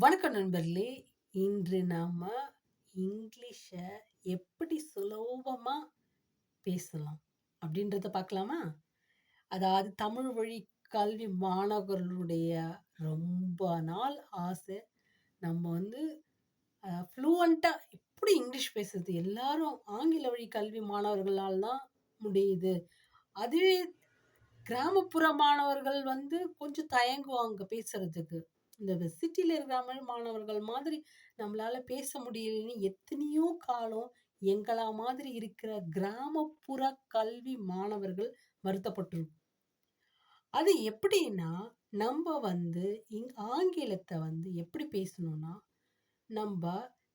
வணக்கம் நண்பர்களே. இன்று நாம இங்கிலீஷ எப்படி சுலபமா பேசலாம் அப்படின்றத பார்க்கலாமா? அதாவது தமிழ் வழி கல்வி மாணவர்களுடைய ரொம்ப நாள் ஆசை. நம்ம வந்து ஃப்ளூவன்ட்டா எப்படி இங்கிலீஷ் பேசுறது? எல்லாரும் ஆங்கில வழி கல்வி மாணவர்களால தான் முடியுது. அதுவே கிராமப்புற மாணவர்கள் வந்து கொஞ்சம் தயங்குவாங்க பேசுறதுக்கு. இந்த சிட்டில இருக்கிற மாரி மாணவர்கள் மாதிரி நம்மளால பேச முடியலைன்னு எத்தனையோ காலம் எங்கள மாதிரி இருக்கிற கிராமப்புற கல்வி மாணவர்கள் வருத்தப்பட்டுருக்கோம். அது எப்படின்னா, நம்ப வந்து ஆங்கிலத்த வந்து எப்படி பேசணும்னா, நம்ப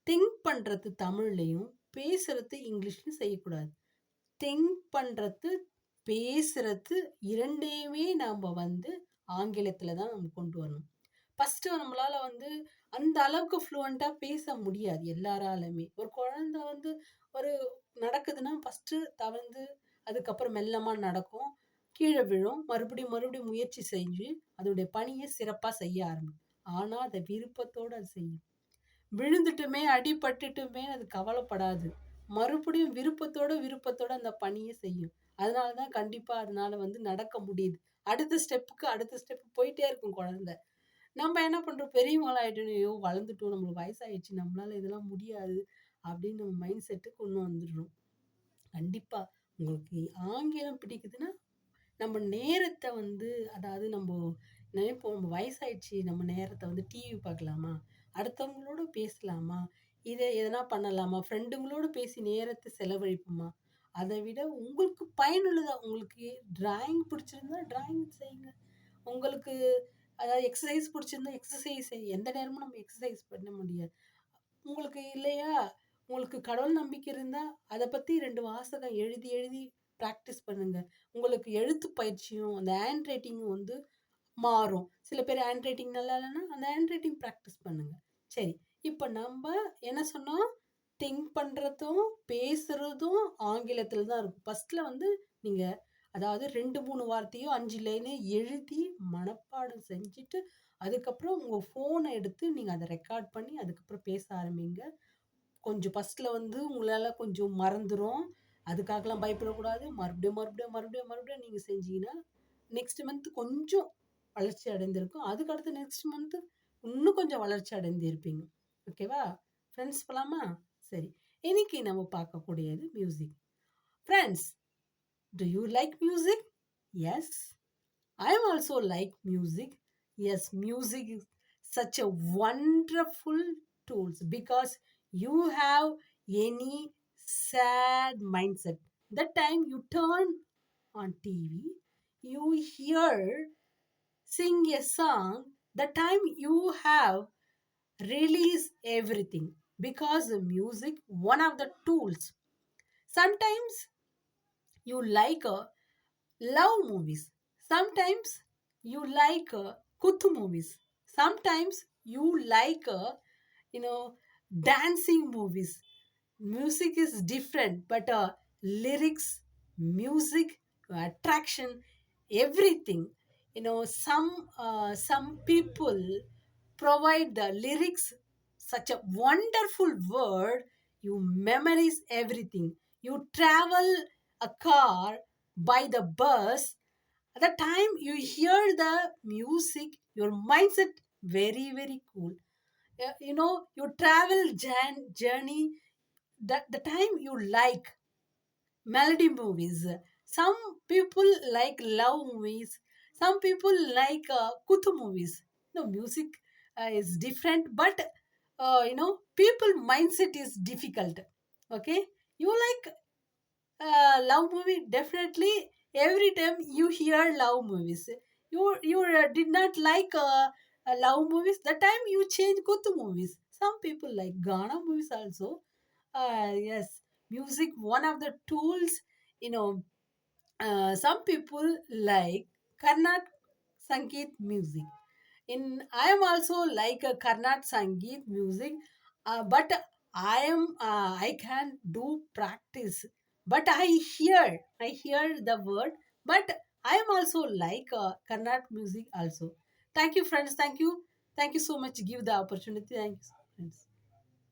திங்க் பண்றது தமிழ்லயும், பேசுறது இங்கிலீஷ்லயும் செய்யக்கூடாது. திங்க் பண்றது, பேசுறது 2யுமே நாம வந்து ஆங்கிலத்தில தான் நம்ம கொண்டு வரணும். ஃபர்ஸ்ட்டு நம்மளால வந்து அந்த அளவுக்கு ஃப்ளூவன்ட்டா பேச முடியாது எல்லாராலுமே. ஒரு குழந்தை வந்து ஒரு நடக்குதுன்னா ஃபர்ஸ்ட்டு தவழ்ந்து, அதுக்கப்புறம் மெல்லமா நடக்கும். கீழ விழும். மறுபடியும் மறுபடியும் முயற்சி செஞ்சு, அதோடைய பணிய சிறப்பா செய்ய ஆரம்பிக்கும். ஆனா, அத விருப்பத்தோட அது செய்யும். விழுந்துட்டுமே, அடிபட்டுட்டுமே அது கவலைப்படாது. மறுபடியும் விருப்பத்தோட விருப்பத்தோட அந்த பணிய செய்யும். அதனால தான் கண்டிப்பா அதனால வந்து நடக்க முடியுது. அடுத்த ஸ்டெப்புக்கு அடுத்த ஸ்டெப் போயிட்டே இருக்கும் குழந்தை. நம்ம என்ன பண்றோம், பெரியவங்களாயிட்டோம், ஐயோ! வளர்ந்துட்டோம், நம்மளுக்கு வயசாயிடுச்சு, நம்மளால இதெல்லாம் முடியாது அப்படின்னு நம்ம மைண்ட் செட்டுக்கு கொண்டு வந்துடுறோம். கண்டிப்பா உங்களுக்கு ஆங்கிலம் பிடிக்குதுன்னா, நம்ம நேரத்த வந்து அதாவது நம்போ நினைப்போம், நம்ம வயசாயிடுச்சு, நம்ம நேரத்த வந்து டிவி பார்க்கலாமா? அடுத்தவங்களோட பேசலாமா? இத எதனா பண்ணலாமா? ஃப்ரெண்டுங்களோட பேசி நேரத்த செலவழிப்போமா? அத விட உங்களுக்கு பயனுள்ளதா உங்களுக்கு டிராயிங் பிடிச்சிருந்தா டிராயிங் செய்யுங்க. உங்களுக்கு அதாவது எக்சர்சைஸ் பிடிச்சிருந்தா எக்சர்சைஸ் எந்த நேரமும் நம்ம எக்சர்சைஸ் பண்ண முடியாது. உங்களுக்கு இல்லையா, உங்களுக்கு கடவுள் நம்பிக்கை இருந்தா, அத பத்தி 2 வாசகம் எழுதி எழுதி பிராக்டிஸ் பண்ணுங்க. உங்களுக்கு எழுத்து பயிற்சியும், அந்த ஹேண்ட் ரைட்டிங்கும் வந்து மாறும். சில பேர் ஹேண்ட் ரைட்டிங் நல்லா இல்லன்னா, அந்த ஹேண்ட் ரைட்டிங் பிராக்டிஸ் பண்ணுங்க. சரி, இப்ப நம்ப என்ன சொன்னோம்? திங்க் பண்றதும், பேசுறதும் ஆங்கிலத்தில தான் இருக்கும். ஃபர்ஸ்ட்ல வந்து நீங்க அதாவது 2, 3 வார்த்தையோ 5 லைனோ எழுதி மனப்பாடம் செஞ்சுட்டு, அதுக்கப்புறம் உங்க ஃபோன எடுத்து நீங்க அத ரெக்கார்ட் பண்ணி, அதுக்கப்புறம் பேச ஆரம்பிங்க. கொஞ்சம் ஃபர்ஸ்ட்ல வந்து உங்களால கொஞ்சம் மறந்துரும். அதுக்காகலாம் பயப்படக்கூடாது. மறுபடியும், மறுபடியும், மறுபடியும், மறுபடியும் நீங்க செஞ்சீங்கன்னா, நெக்ஸ்ட் மந்த் கொஞ்சம் வளர்ச்சி அடைந்திருக்கும். அதுக்கு அடுத்து நெக்ஸ்ட் மந்த் இன்னும் கொஞ்சம் வளர்ச்சி அடைந்திருப்பீங்க. ஓகேவா? ஃப்ரெண்ட்ஸ் போலாமா? சரி. இன்னைக்கு நம்ம பார்க்கக்கூடியது music. Friends, do you like music? Yes. I also like music. Yes, music is such a wonderful tools because you have any sad mindset. That time you turn on TV, you hear sing a song. The time you have release everything because the music one of the tools. Sometimes you like love movies. Sometimes you like kuthu movies. Sometimes you like dancing movies. Music is different, but lyrics, music, attraction, everything. Some people provide the lyrics such a wonderful word. You memorize everything. You travel a car by the bus. At the time you hear the music, your mindset very very cool. Your travel journey, that the time you like melody movies. Some people like love movies. Some people like kuthu movies. Music is different, but people mindset is difficult. Okay, you like love movie definitely. Every time you hear love movies, you did not like love movies. The time you change kuthu movies. Some people like Ghana movies also. Yes, music one of the tools. you know some people like Karnat Sangeet music. I am also like a Karnat Sangeet music, but I can do practice. But I hear the word, but I am also like Karnat music also. Thank you, friends. Thank you. Thank you so much. Give the opportunity. Thank you, friends.